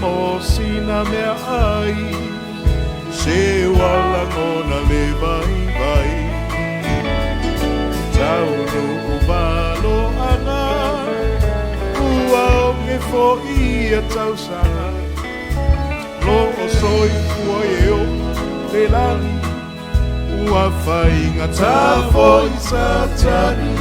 o sina mea ai, se wala ngona le vaivai. Taunu uvalo anga, ua o nge fo ia tausanga. Lo o soi ua e o le lani, ua whainga ta fo i satani.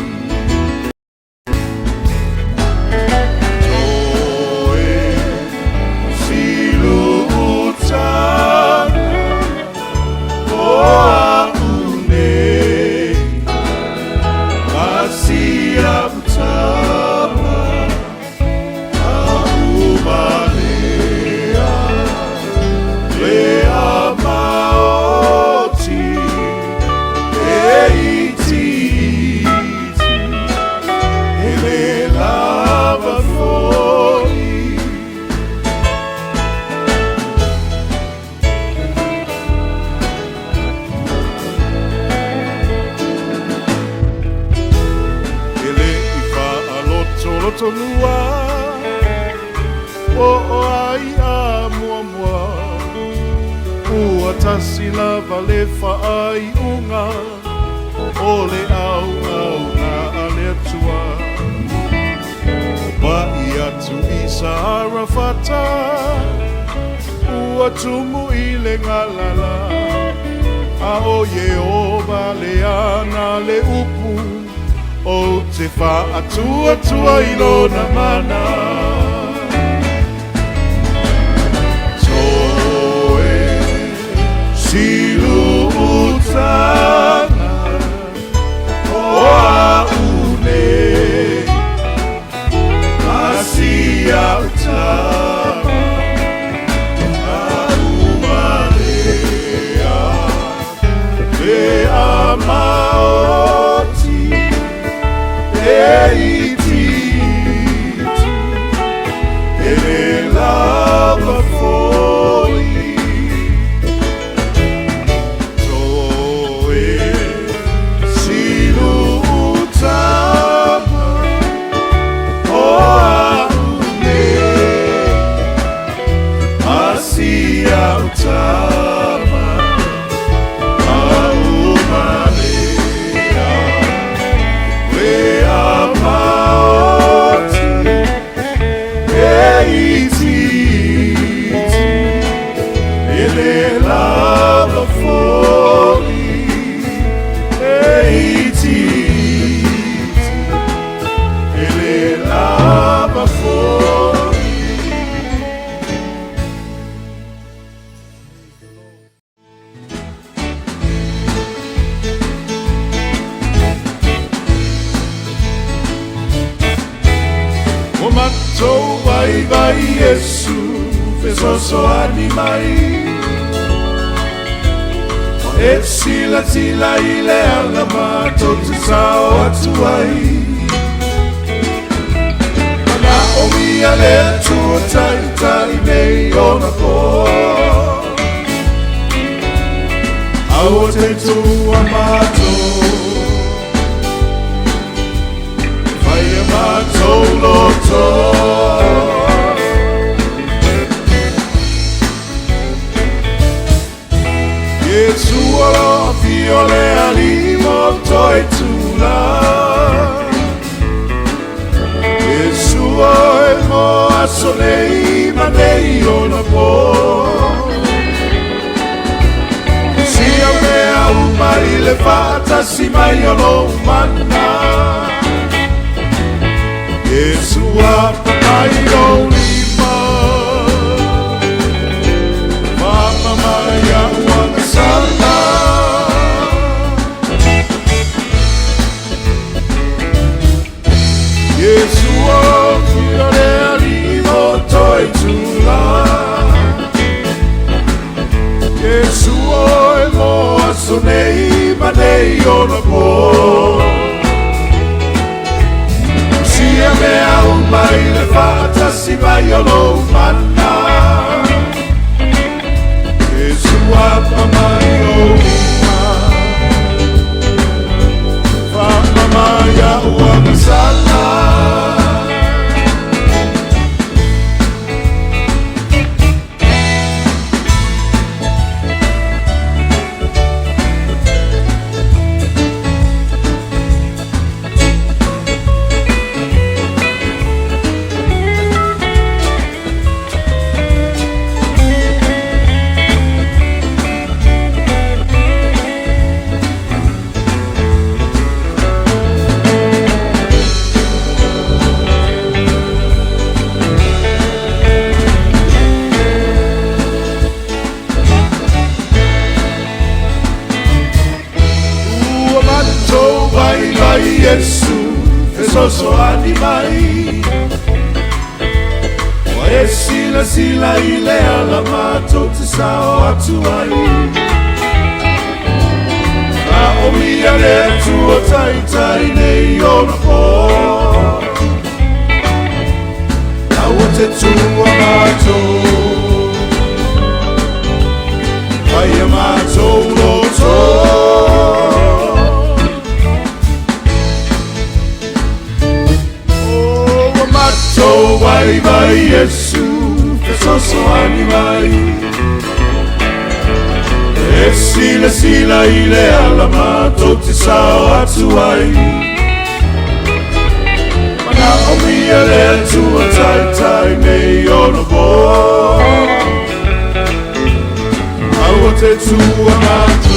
Tonua o ai a mua mua ua tasi lava le whaai unga o le au au na ale atua Pai atu i Sahara Fata ua tumu i le ngalala a o Yehova le ana le upu o te whaatua i lona mana. Toe silu utana o aune asia utana aumalea le amaoti ele lava foi toe silu utama o aune asia utama aumalea le amaoti ele lava foi ele lava foi. O matou vaivai Iesu fesoso animai o e sila tila i le alama totu sao atu ai mana o mia le atua tai tai nei o na po au o te tua matou vai a matou loto Iesu alo fiole alimo toi tula Iesu oe mo asonei manei o na po Sia mea umai le fata si mai o no mana Iesu a papai o lima Mama Maria Unasa Iesu o fiore alimo toi tula Iesu o e mo asonei manei o na po Sia mea umai le fata si mai sila ile ala matou te sao atuai. A omia le tua taitai nei ona po. Aua te tua matou, vai a matou loto. Oh, a matou vaivai Iesu, ke sosoani mai. E sila ile ala matou te sao atuai. Mana omia le tua taitai nei ona po. Aua te tua matou.